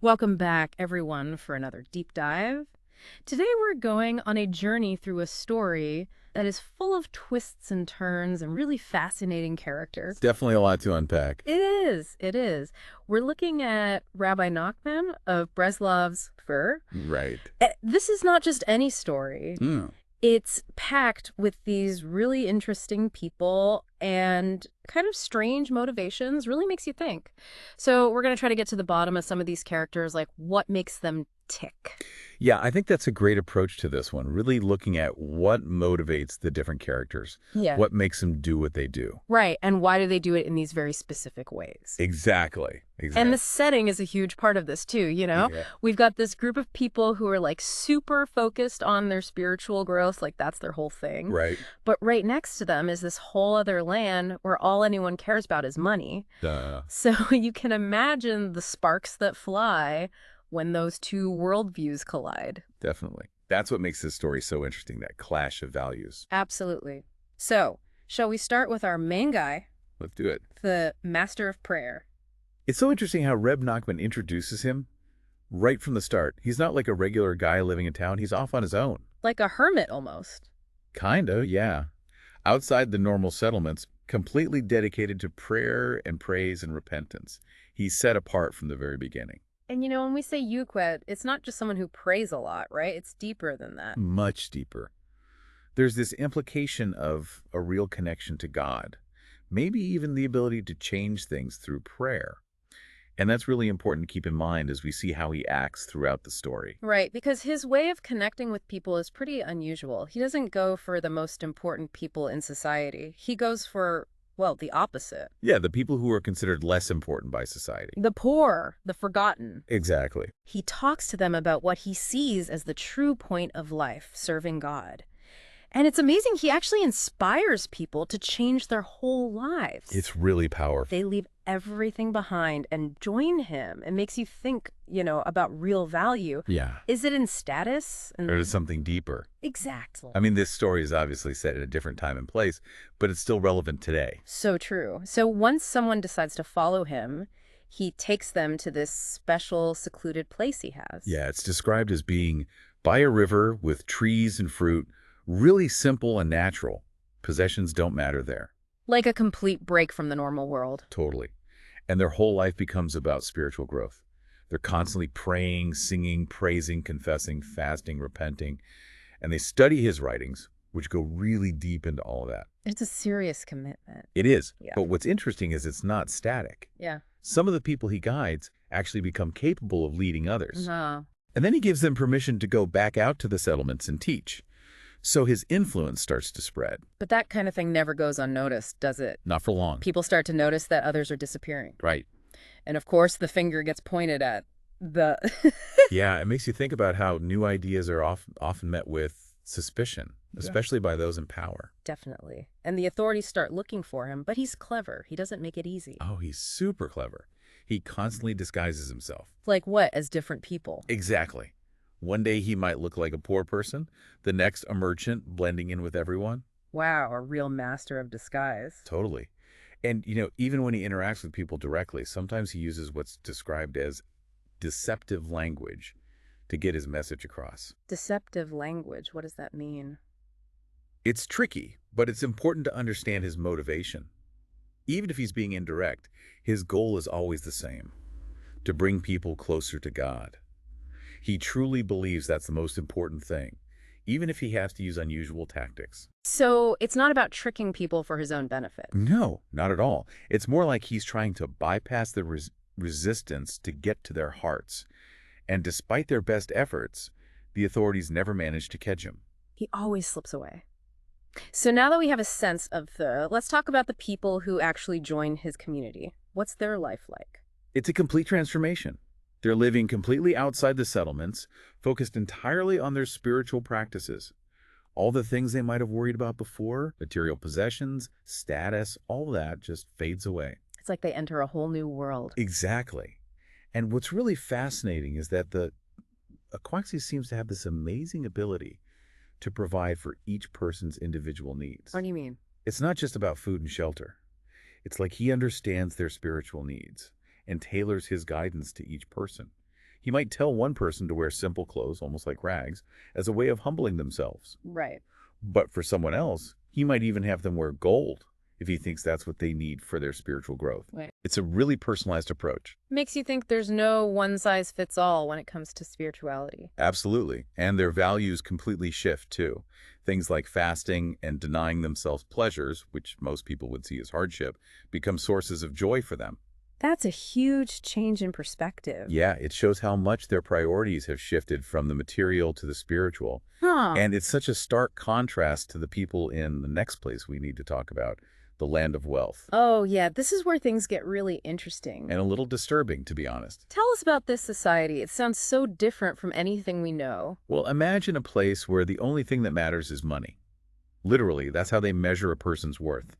Welcome back, everyone, for another deep dive. Today we're going on a journey through a story that is full of twists and turns and really fascinating characters. Definitely a lot to unpack. It is, it is. We're looking at Rabbi Nachman of Breslav's Fur. Right. This is not just any story. Mm. It's packed with these really interesting people and kind of strange motivations. Really makes you think. So we're going to try to get to the bottom of some of these characters, like what makes them tick. Yeah, I think that's a great approach to this one, really looking at what motivates the different characters, Yeah. what makes them do what they do. Right. And why do they do it in these very specific ways? Exactly. And the setting is a huge part of this too, you know? Yeah. We've got this group of people who are like super focused on their spiritual growth, like that's their whole thing. Right. But right next to them is this whole other land where all anyone cares about is money. Duh. So you can imagine the sparks that fly when those two worldviews collide. Definitely. That's what makes this story so interesting, that clash of values. Absolutely. So, shall we start with our main guy, Let's do it. the master of prayer? It's so interesting how Reb Nachman introduces him right from the start. He's not like a regular guy living in town. He's off on his own. Like a hermit almost. Kinda, yeah. Outside the normal settlements, completely dedicated to prayer and praise and repentance. He's set apart from the very beginning. And you know, when we say yuquet, it's not just someone who prays a lot, right? It's deeper than that. Much deeper. There's this implication of a real connection to God, maybe even the ability to change things through prayer. And that's really important to keep in mind as we see how he acts throughout the story. Right, because his way of connecting with people is pretty unusual. He doesn't go for the most important people in society. He goes for, well, the opposite. Yeah, the people who are considered less important by society. The poor, the forgotten. Exactly. He talks to them about what he sees as the true point of life, serving God. And it's amazing, he actually inspires people to change their whole lives. It's really powerful. They leave everything behind and join him. It makes you think, you know, about real value. Yeah. Is it in status? Or is something deeper? Exactly. I mean, this story is obviously set at a different time and place, but it's still relevant today. So true. So once someone decides to follow him, he takes them to this special secluded place he has. Yeah, it's described as being by a river with trees and fruit, really simple and natural. Possessions don't matter there. Like a complete break from the normal world. Totally. And their whole life becomes about spiritual growth. They're constantly praying, singing, praising, confessing, fasting, repenting. And they study his writings, which go really deep into all of that. It's a serious commitment. It is. Yeah. But what's interesting is it's not static. Yeah. Some of the people he guides actually become capable of leading others. Uh-huh. And then he gives them permission to go back out to the settlements and teach. So his influence starts to spread. But that kind of thing never goes unnoticed, does it? Not for long. People start to notice that others are disappearing. Right. And of course, the finger gets pointed at the... Yeah, it makes you think about how new ideas are often met with suspicion, especially by those in power. Definitely. And the authorities start looking for him, but he's clever. He doesn't make it easy. Oh, he's super clever. He constantly disguises himself. Like what? As different people. Exactly. One day he might look like a poor person, the next a merchant blending in with everyone. Wow, a real master of disguise. Totally. And, you know, even when he interacts with people directly, sometimes he uses what's described as deceptive language to get his message across. Deceptive language, what does that mean? It's tricky, but it's important to understand his motivation. Even if he's being indirect, his goal is always the same: to bring people closer to God. He truly believes that's the most important thing, even if he has to use unusual tactics. So it's not about tricking people for his own benefit. No, not at all. It's more like he's trying to bypass the resistance to get to their hearts. And despite their best efforts, the authorities never manage to catch him. He always slips away. So now that we have a sense of let's talk about the people who actually join his community. What's their life like? It's a complete transformation. They're living completely outside the settlements, focused entirely on their spiritual practices. All the things they might have worried about before, material possessions, status, all that just fades away. It's like they enter a whole new world. Exactly. And what's really fascinating is that the Aquaxis seems to have this amazing ability to provide for each person's individual needs. What do you mean? It's not just about food and shelter. It's like he understands their spiritual needs and tailors his guidance to each person. He might tell one person to wear simple clothes, almost like rags, as a way of humbling themselves. Right. But for someone else, he might even have them wear gold if he thinks that's what they need for their spiritual growth. Right. It's a really personalized approach. Makes you think there's no one-size-fits-all when it comes to spirituality. Absolutely. And their values completely shift, too. Things like fasting and denying themselves pleasures, which most people would see as hardship, become sources of joy for them. That's a huge change in perspective. Yeah, it shows how much their priorities have shifted from the material to the spiritual. Huh. And it's such a stark contrast to the people in the next place we need to talk about, the land of wealth. Oh, yeah, this is where things get really interesting. And a little disturbing, to be honest. Tell us about this society. It sounds so different from anything we know. Well, imagine a place where the only thing that matters is money. Literally, that's how they measure a person's worth.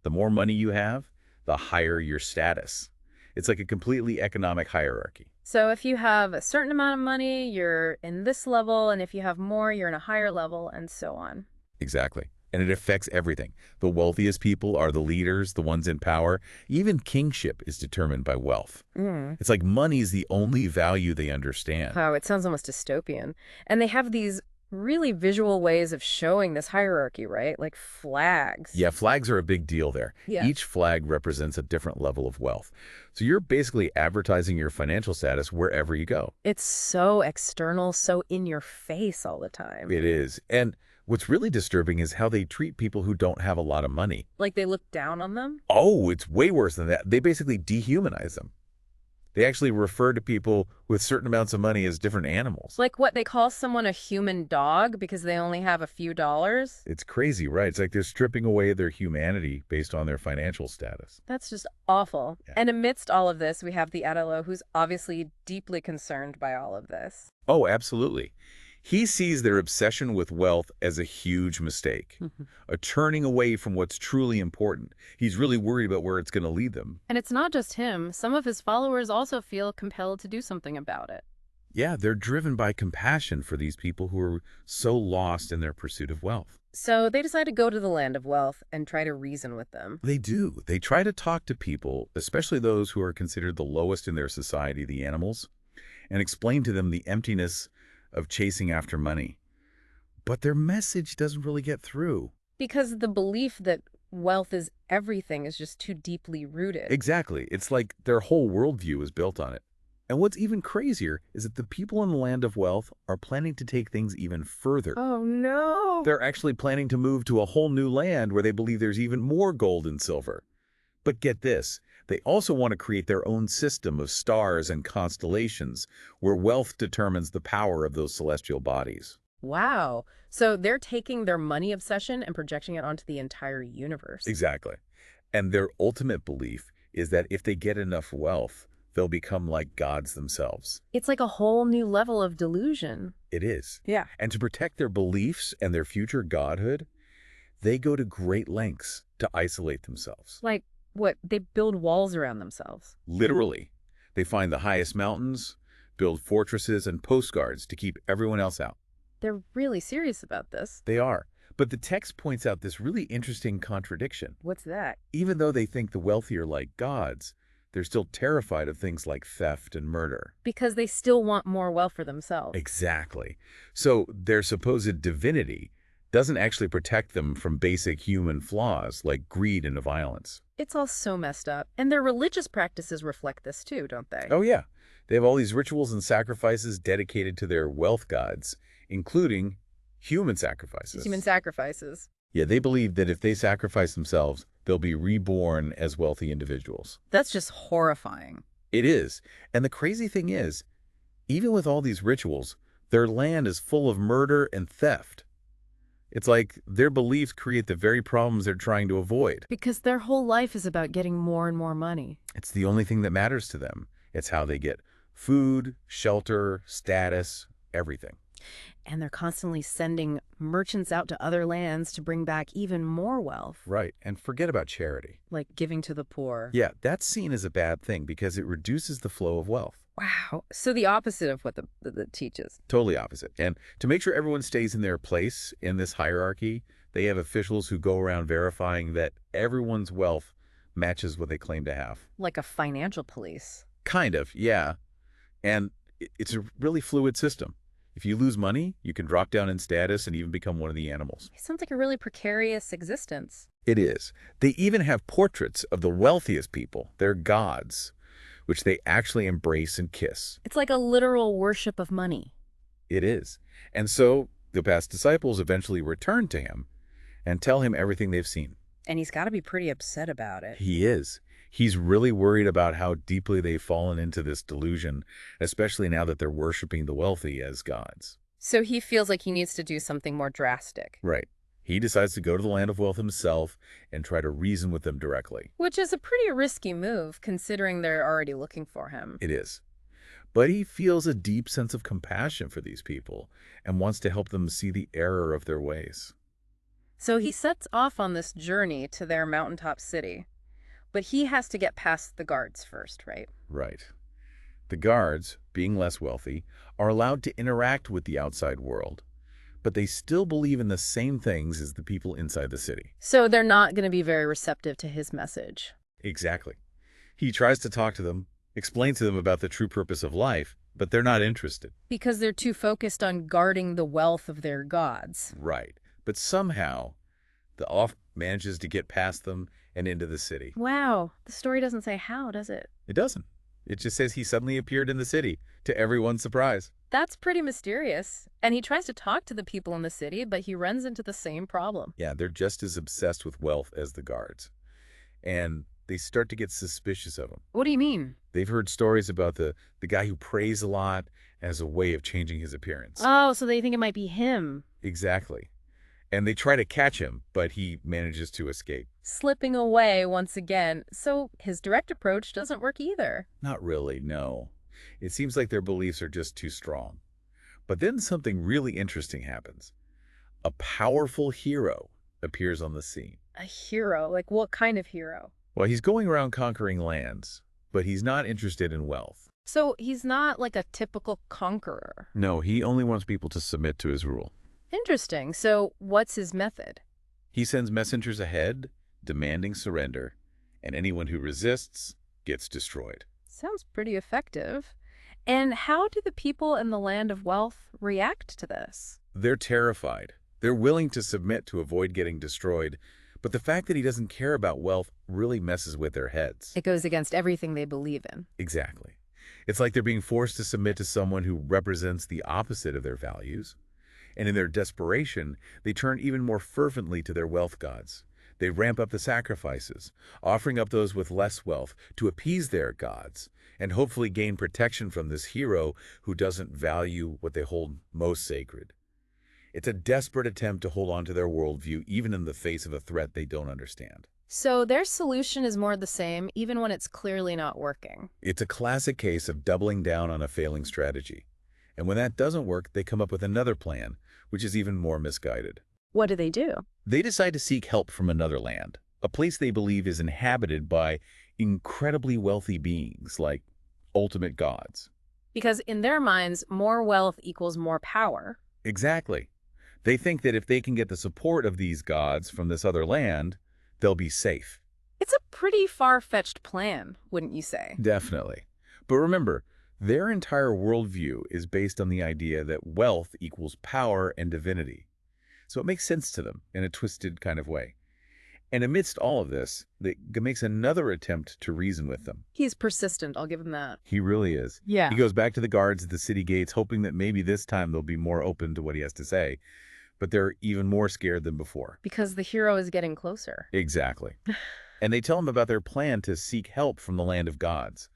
The more money you have, the higher your status. It's like a completely economic hierarchy. So if you have a certain amount of money, you're in this level, and if you have more, you're in a higher level, and so on. Exactly. And it affects everything. The wealthiest people are the leaders, the ones in power. Even kingship is determined by wealth. It's like money is the only value they understand. Oh, it sounds almost dystopian. And they have these really visual ways of showing this hierarchy, right? Like flags. Yeah, flags are a big deal there. Yeah. Each flag represents a different level of wealth. So you're basically advertising your financial status wherever you go. It's so external, so in your face all the time. It is. And what's really disturbing is how they treat people who don't have a lot of money. Like they look down on them? Oh, it's way worse than that. They basically dehumanize them. They actually refer to people with certain amounts of money as different animals. Like what, they call someone a human dog because they only have a few dollars? It's crazy, right? It's like they're stripping away their humanity based on their financial status. That's just awful. Yeah. And amidst all of this, we have the Adelo, who's obviously deeply concerned by all of this. Oh, absolutely. He sees their obsession with wealth as a huge mistake, a turning away from what's truly important. He's really worried about where it's going to lead them. And it's not just him. Some of his followers also feel compelled to do something about it. Yeah, they're driven by compassion for these people who are so lost in their pursuit of wealth. So they decide to go to the land of wealth and try to reason with them. They do. They try to talk to people, especially those who are considered the lowest in their society, the animals, and explain to them the emptiness of chasing after money. But their message doesn't really get through. Because the belief that wealth is everything is just too deeply rooted. Exactly. It's like their whole worldview is built on it. And what's even crazier is that the people in the land of wealth are planning to take things even further. Oh, no. They're actually planning to move to a whole new land where they believe there's even more gold and silver. But get this, they also want to create their own system of stars and constellations where wealth determines the power of those celestial bodies. Wow. So they're taking their money obsession and projecting it onto the entire universe. Exactly. And their ultimate belief is that if they get enough wealth, they'll become like gods themselves. It's like a whole new level of delusion. It is. Yeah. And to protect their beliefs and their future godhood, they go to great lengths to isolate themselves. Like, what, they build walls around themselves? Literally. They find the highest mountains, build fortresses and postguards to keep everyone else out. They're really serious about this. They are. But the text points out this really interesting contradiction. What's that? Even though they think the wealthy are like gods, they're still terrified of things like theft and murder. Because they still want more wealth for themselves. Exactly. So their supposed divinity doesn't actually protect them from basic human flaws like greed and violence. It's all so messed up. And their religious practices reflect this too, don't they? Oh, yeah. They have all these rituals and sacrifices dedicated to their wealth gods, including human sacrifices. Human sacrifices. Yeah, they believe that if they sacrifice themselves, they'll be reborn as wealthy individuals. That's just horrifying. It is. And the crazy thing is, even with all these rituals, their land is full of murder and theft. It's like their beliefs create the very problems they're trying to avoid. Because their whole life is about getting more and more money. It's the only thing that matters to them. It's how they get food, shelter, status, everything. And they're constantly sending merchants out to other lands to bring back even more wealth. Right. And forget about charity. Like giving to the poor. Yeah, that's seen as a bad thing because it reduces the flow of wealth. Wow. So the opposite of what the teaches. Totally opposite. And to make sure everyone stays in their place in this hierarchy, they have officials who go around verifying that everyone's wealth matches what they claim to have. Like a financial police. Kind of, yeah. And It's a really fluid system. If you lose money, you can drop down in status and even become one of the animals. It sounds like a really precarious existence. It is. They even have portraits of the wealthiest people, their gods, which they actually embrace and kiss. It's like a literal worship of money. It is. And so the past disciples eventually return to him and tell him everything they've seen. And he's got to be pretty upset about it. He is. He's really worried about how deeply they've fallen into this delusion, especially now that they're worshiping the wealthy as gods. So he feels like he needs to do something more drastic. Right. He decides to go to the land of wealth himself and try to reason with them directly. Which is a pretty risky move, considering they're already looking for him. It is. But he feels a deep sense of compassion for these people and wants to help them see the error of their ways. So he sets off on this journey to their mountaintop city. But he has to get past the guards first, right? Right. The guards, being less wealthy, are allowed to interact with the outside world, but they still believe in the same things as the people inside the city. So they're not going to be very receptive to his message. Exactly. He tries to talk to them, explain to them about the true purpose of life, but they're not interested. Because they're too focused on guarding the wealth of their gods. Right. But somehow, the off manages to get past them and into the city. Wow. The story doesn't say how, does it? It doesn't. It just says he suddenly appeared in the city, to everyone's surprise. That's pretty mysterious. And he tries to talk to the people in the city, but he runs into the same problem. Yeah, they're just as obsessed with wealth as the guards. And they start to get suspicious of him. What do you mean? They've heard stories about the guy who prays a lot as a way of changing his appearance. Oh, so they think it might be him. Exactly. And they try to catch him, but he manages to escape. Slipping away once again. So his direct approach doesn't work either. Not really, no. It seems like their beliefs are just too strong. But then something really interesting happens. A powerful hero appears on the scene. A hero? Like what kind of hero? Well, he's going around conquering lands, but he's not interested in wealth. So he's not like a typical conqueror. No, he only wants people to submit to his rule. Interesting. So what's his method? He sends messengers ahead, demanding surrender, and anyone who resists gets destroyed. Sounds pretty effective. And how do the people in the land of wealth react to this? They're terrified. They're willing to submit to avoid getting destroyed, but the fact that he doesn't care about wealth really messes with their heads. It goes against everything they believe in. Exactly. It's like they're being forced to submit to someone who represents the opposite of their values. And in their desperation, they turn even more fervently to their wealth gods. They ramp up the sacrifices, offering up those with less wealth to appease their gods, and hopefully gain protection from this hero who doesn't value what they hold most sacred. It's a desperate attempt to hold on to their worldview, even in the face of a threat they don't understand. So their solution is more the same, even when it's clearly not working. It's a classic case of doubling down on a failing strategy. And when that doesn't work, they come up with another plan, which is even more misguided. What do? They decide to seek help from another land, a place they believe is inhabited by incredibly wealthy beings, like ultimate gods. Because in their minds, more wealth equals more power. Exactly. They think that if they can get the support of these gods from this other land, they'll be safe. It's a pretty far-fetched plan, wouldn't you say? Definitely. But remember, their entire worldview is based on the idea that wealth equals power and divinity. So it makes sense to them in a twisted kind of way. And amidst all of this, they makes another attempt to reason with them. He's persistent, I'll give him that. He really is. Yeah. He goes back to the guards at the city gates, hoping that maybe this time they'll be more open to what he has to say. But they're even more scared than before. Because the hero is getting closer. Exactly. And they tell him about their plan to seek help from the land of gods.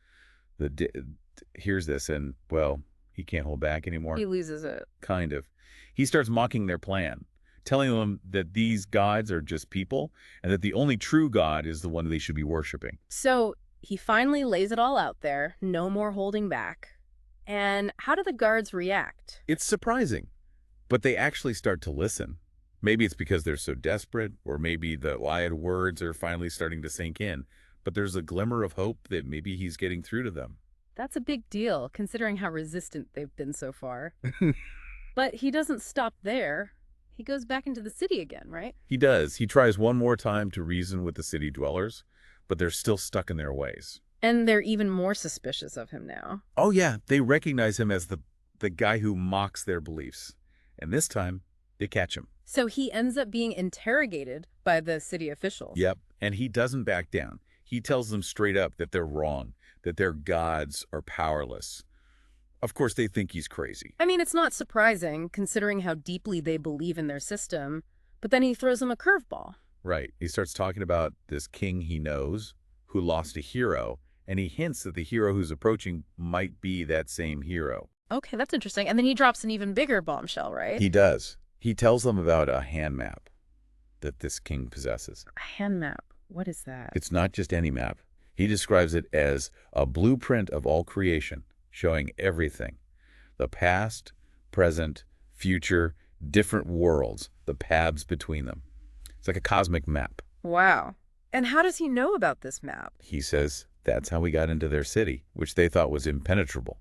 Hears this and, well, he can't hold back anymore. He loses it. Kind of. He starts mocking their plan, telling them that these gods are just people and that the only true God is the one they should be worshiping. So he finally lays it all out there, no more holding back. And how do the guards react? It's surprising, but they actually start to listen. Maybe it's because they're so desperate, or maybe the lied words are finally starting to sink in, but there's a glimmer of hope that maybe he's getting through to them. That's a big deal, considering how resistant they've been so far. But he doesn't stop there. He goes back into the city again, right? He does. He tries one more time to reason with the city dwellers, but they're still stuck in their ways. And they're even more suspicious of him now. Oh yeah, they recognize him as the guy who mocks their beliefs. And this time, they catch him. So he ends up being interrogated by the city officials. Yep, and he doesn't back down. He tells them straight up that they're wrong, that their gods are powerless. Of course, they think he's crazy. I mean, it's not surprising, considering how deeply they believe in their system, but then he throws them a curveball. Right. He starts talking about this king he knows who lost a hero, and he hints that the hero who's approaching might be that same hero. Okay, that's interesting. And then he drops an even bigger bombshell, right? He does. He tells them about a hand map that this king possesses. A hand map. What is that? It's not just any map. He describes it as a blueprint of all creation, showing everything. The past, present, future, different worlds, the paths between them. It's like a cosmic map. Wow. And how does he know about this map? He says that's how we got into their city, which they thought was impenetrable.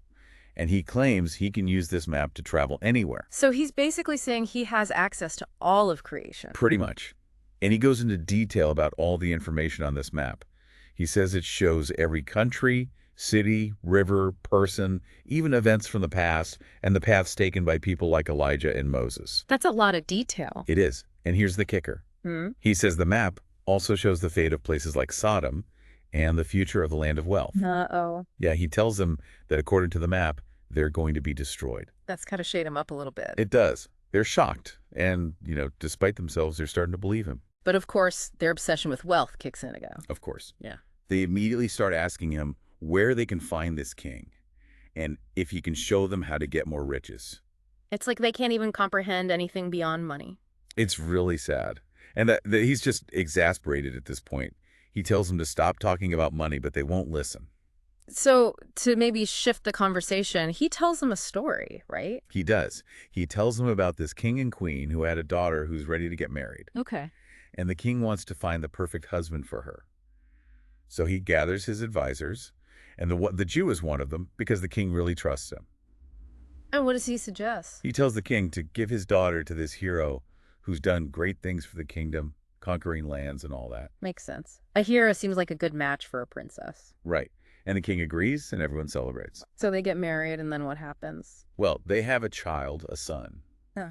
And he claims he can use this map to travel anywhere. So he's basically saying he has access to all of creation. Pretty much. And he goes into detail about all the information on this map. He says it shows every country, city, river, person, even events from the past, and the paths taken by people like Elijah and Moses. That's a lot of detail. It is. And here's the kicker. He says the map also shows the fate of places like Sodom and the future of the land of wealth. Uh-oh. Yeah, he tells them that according to the map, they're going to be destroyed. That's kind of shade him up a little bit. It does. They're shocked. And, despite themselves, they're starting to believe him. But of course, their obsession with wealth kicks in again. Of course. Yeah. They immediately start asking him where they can find this king and if he can show them how to get more riches. It's like they can't even comprehend anything beyond money. It's really sad. And that he's just exasperated at this point. He tells them to stop talking about money, but they won't listen. So to maybe shift the conversation, he tells them a story, right? He does. He tells them about this king and queen who had a daughter who's ready to get married. Okay. And the king wants to find the perfect husband for her. So he gathers his advisors, and the Jew is one of them because the king really trusts him. And what does he suggest? He tells the king to give his daughter to this hero who's done great things for the kingdom, conquering lands and all that. Makes sense. A hero seems like a good match for a princess. Right. And the king agrees, and everyone celebrates. So they get married, and then what happens? Well, they have a child, a son. Huh.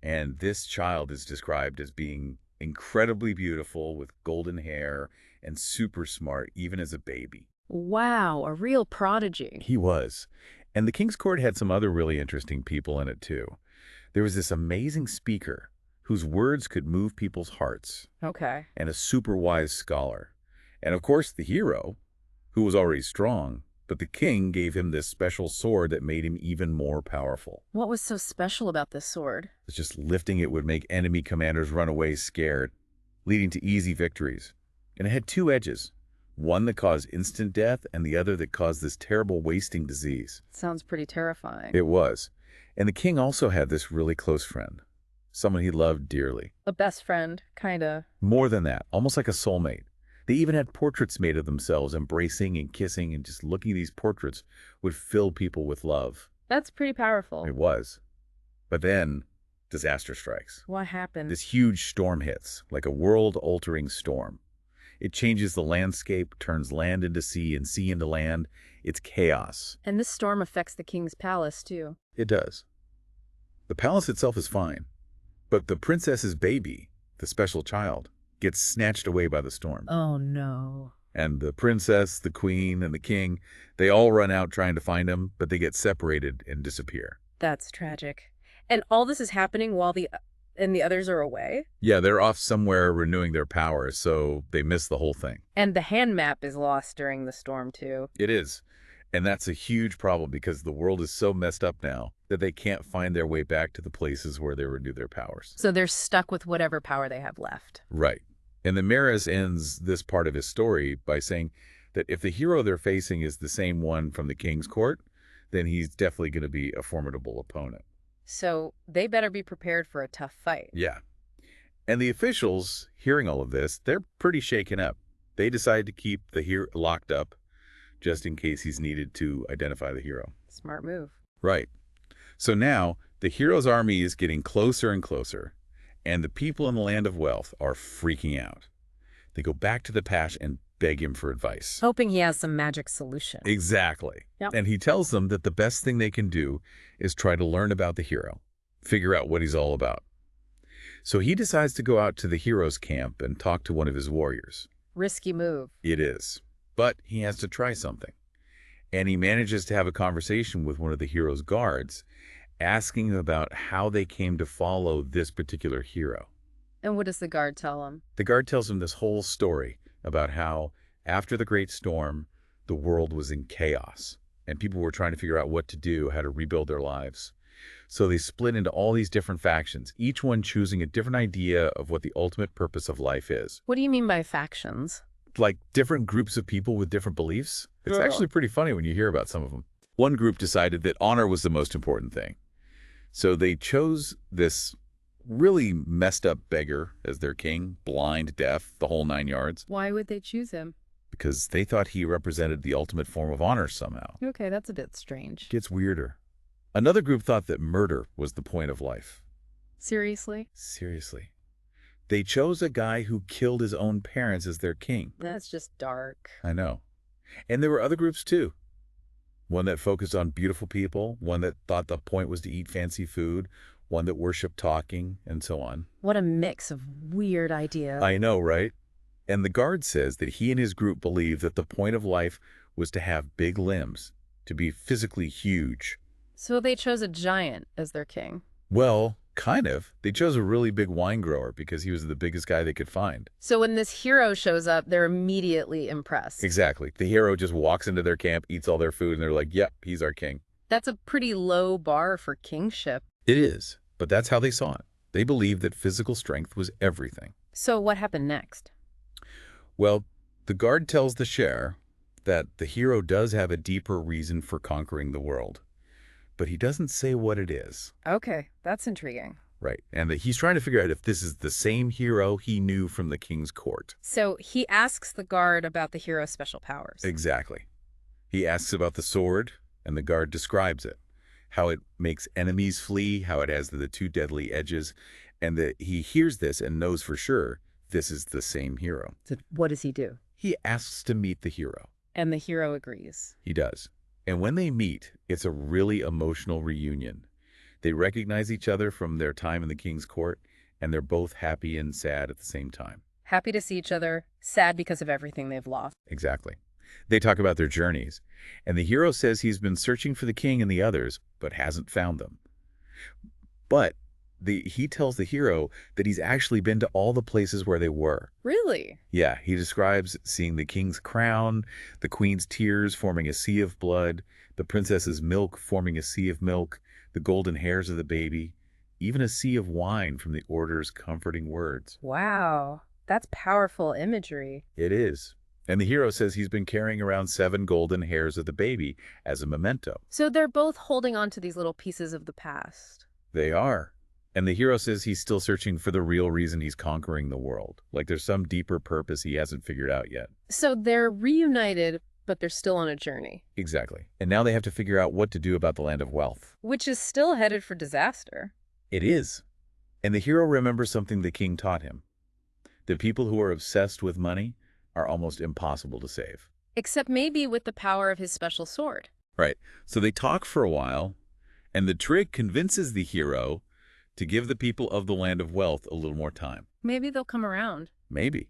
And this child is described as being incredibly beautiful with golden hair and super smart, even as a baby. Wow, a real prodigy. He was. And the king's court had some other really interesting people in it, too. There was this amazing speaker whose words could move people's hearts. Okay. And a super wise scholar. And of course, the hero, who was already strong, but the king gave him this special sword that made him even more powerful. What was so special about this sword? It's just lifting it would make enemy commanders run away scared, leading to easy victories. And it had two edges, one that caused instant death and the other that caused this terrible wasting disease. Sounds pretty terrifying. It was. And the king also had this really close friend, someone he loved dearly. A best friend, kinda. More than that, almost like a soulmate. They even had portraits made of themselves, embracing and kissing, and just looking at these portraits would fill people with love. That's pretty powerful. It was. But then, disaster strikes. What happened? This huge storm hits, like a world-altering storm. It changes the landscape, turns land into sea and sea into land. It's chaos. And this storm affects the king's palace, too. It does. The palace itself is fine. But the princess's baby, the special child, gets snatched away by the storm. Oh, no. And the princess, the queen, and the king, they all run out trying to find him, but they get separated and disappear. That's tragic. And all this is happening while the others are away? Yeah, they're off somewhere renewing their powers, so they miss the whole thing. And the hand map is lost during the storm, too. It is. And that's a huge problem because the world is so messed up now that they can't find their way back to the places where they renew their powers. So they're stuck with whatever power they have left. Right. And the Maris ends this part of his story by saying that if the hero they're facing is the same one from the king's court, then he's definitely going to be a formidable opponent. So they better be prepared for a tough fight. Yeah. And the officials, hearing all of this, they're pretty shaken up. They decide to keep the hero locked up just in case he's needed to identify the hero. Smart move. Right. So now the hero's army is getting closer and closer, and the people in the land of wealth are freaking out. They go back to the beg him for advice. Hoping he has some magic solution. Exactly. Yep. And he tells them that the best thing they can do is try to learn about the hero, figure out what he's all about. So he decides to go out to the hero's camp and talk to one of his warriors. Risky move. It is. But he has to try something. And he manages to have a conversation with one of the hero's guards, asking him about how they came to follow this particular hero. And what does the guard tell him? The guard tells him this whole story about how, after the great storm, the world was in chaos, and people were trying to figure out what to do, how to rebuild their lives. So they split into all these different factions, each one choosing a different idea of what the ultimate purpose of life is. What do you mean by factions? Like different groups of people with different beliefs. It's Oh. actually pretty funny when you hear about some of them. One group decided that honor was the most important thing. So they chose this really messed up beggar as their king, blind, deaf, the whole 9 yards, Why would they choose him? because they thought he represented the ultimate form of honor somehow. Okay, that's a bit strange. Gets weirder. Another group thought that murder was the point of life. Seriously? Seriously. They chose a guy who killed his own parents as their king. That's just dark. I know. And there were other groups too. One that focused on beautiful people, one that thought the point was to eat fancy food, one that worshiped talking, and so on. What a mix of weird ideas. I know, right? And the guard says that he and his group believed that the point of life was to have big limbs, to be physically huge. So they chose a giant as their king. Well, kind of. They chose a really big wine grower because he was the biggest guy they could find. So when this hero shows up, they're immediately impressed. Exactly. The hero just walks into their camp, eats all their food, and they're like, yep, he's our king. That's a pretty low bar for kingship. It is, but that's how they saw it. They believed that physical strength was everything. So what happened next? Well, the guard tells the share that the hero does have a deeper reason for conquering the world, but he doesn't say what it is. Okay, that's intriguing. Right, and that he's trying to figure out if this is the same hero he knew from the king's court. So he asks the guard about the hero's special powers. Exactly. He asks about the sword, and the guard describes it, how it makes enemies flee, how it has the 2 deadly edges, and that he hears this and knows for sure this is the same hero. So what does he do? He asks to meet the hero. And the hero agrees. He does. And when they meet, it's a really emotional reunion. They recognize each other from their time in the king's court, and they're both happy and sad at the same time. Happy to see each other, sad because of everything they've lost. Exactly. They talk about their journeys, and the hero says he's been searching for the king and the others, but hasn't found them. But he tells the hero that he's actually been to all the places where they were. Really? Yeah, he describes seeing the king's crown, the queen's tears forming a sea of blood, the princess's milk forming a sea of milk, the golden hairs of the baby, even a sea of wine from the order's comforting words. Wow, that's powerful imagery. It is. And the hero says he's been carrying around 7 golden hairs of the baby as a memento. So they're both holding on to these little pieces of the past. They are. And the hero says he's still searching for the real reason he's conquering the world. Like there's some deeper purpose he hasn't figured out yet. So they're reunited, but they're still on a journey. Exactly. And now they have to figure out what to do about the land of wealth. Which is still headed for disaster. It is. And the hero remembers something the king taught him. The people who are obsessed with money are almost impossible to save. Except maybe with the power of his special sword. Right. So they talk for a while, and the trig convinces the hero to give the people of the land of wealth a little more time. Maybe they'll come around. Maybe.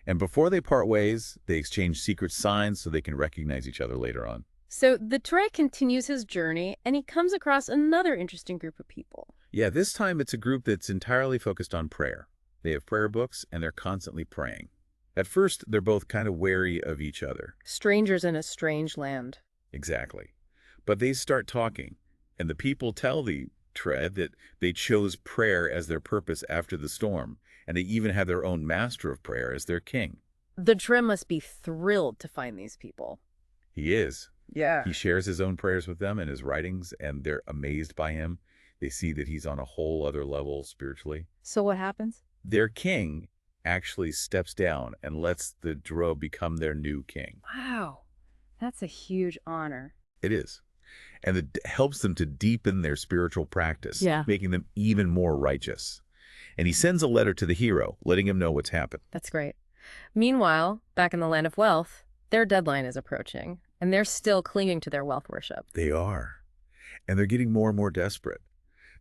And before they part ways, they exchange secret signs so they can recognize each other later on. So the Troy continues his journey, and he comes across another interesting group of people. Yeah, this time it's a group that's entirely focused on prayer. They have prayer books, and they're constantly praying. At first, they're both kind of wary of each other. Strangers in a strange land. Exactly. But they start talking, and the people tell the Tread that they chose prayer as their purpose after the storm, and they even have their own master of prayer as their king. The Trim must be thrilled to find these people. He is. Yeah. He shares his own prayers with them in his writings, and they're amazed by him. They see that he's on a whole other level spiritually. So what happens? Their king actually steps down and lets the Dro become their new king. Wow. That's a huge honor. It is. And it helps them to deepen their spiritual practice, making them even more righteous. And he sends a letter to the hero, letting him know what's happened. That's great. Meanwhile, back in the land of wealth, their deadline is approaching, and they're still clinging to their wealth worship. They are. And they're getting more and more desperate.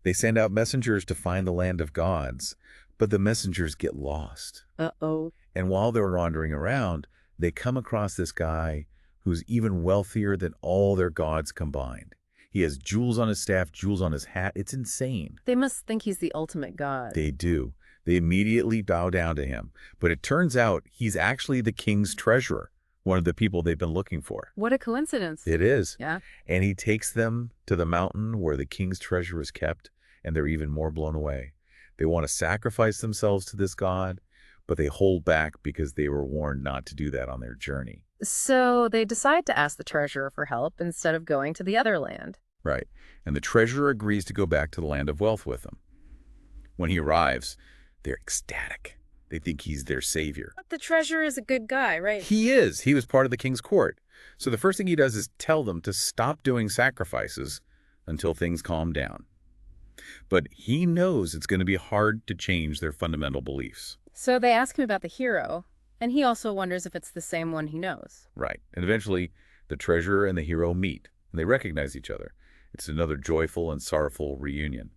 They send out messengers to find the land of gods, but the messengers get lost. Uh-oh. And while they're wandering around, they come across this guy who's even wealthier than all their gods combined. He has jewels on his staff, jewels on his hat. It's insane. They must think he's the ultimate god. They do. They immediately bow down to him. But it turns out he's actually the king's treasurer, one of the people they've been looking for. What a coincidence. It is. Yeah. And he takes them to the mountain where the king's treasure is kept, and they're even more blown away. They want to sacrifice themselves to this god, but they hold back because they were warned not to do that on their journey. So they decide to ask the treasurer for help instead of going to the other land. Right. And the treasurer agrees to go back to the land of wealth with them. When he arrives, they're ecstatic. They think he's their savior. But the treasurer is a good guy, right? He is. He was part of the king's court. So the first thing he does is tell them to stop doing sacrifices until things calm down. But he knows it's going to be hard to change their fundamental beliefs. So they ask him about the hero, and he also wonders if it's the same one he knows. Right. And eventually, the treasurer and the hero meet, and they recognize each other. It's another joyful and sorrowful reunion.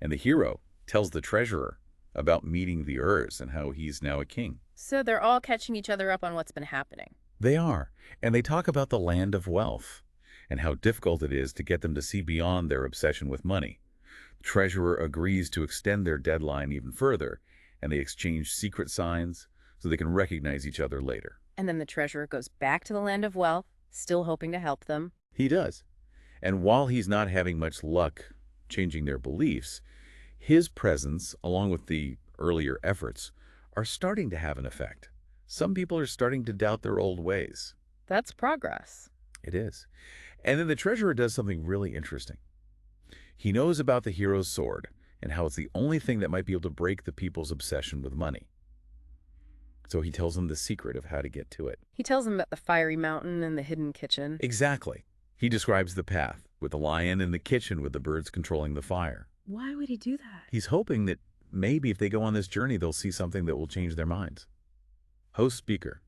And the hero tells the treasurer about meeting the Urs and how he's now a king. So they're all catching each other up on what's been happening. They are. And they talk about the land of wealth and how difficult it is to get them to see beyond their obsession with money. The treasurer agrees to extend their deadline even further, and they exchange secret signs so they can recognize each other later. And then the treasurer goes back to the land of wealth, still hoping to help them. He does. And while he's not having much luck changing their beliefs, his presence, along with the earlier efforts, are starting to have an effect. Some people are starting to doubt their old ways. That's progress. It is. And then the treasurer does something really interesting. He knows about the hero's sword and how it's the only thing that might be able to break the people's obsession with money. So he tells them the secret of how to get to it. He tells them about the fiery mountain and the hidden kitchen. Exactly. He describes the path, with the lion in the kitchen with the birds controlling the fire. Why would he do that? He's hoping that maybe if they go on this journey, they'll see something that will change their minds. Host speaker.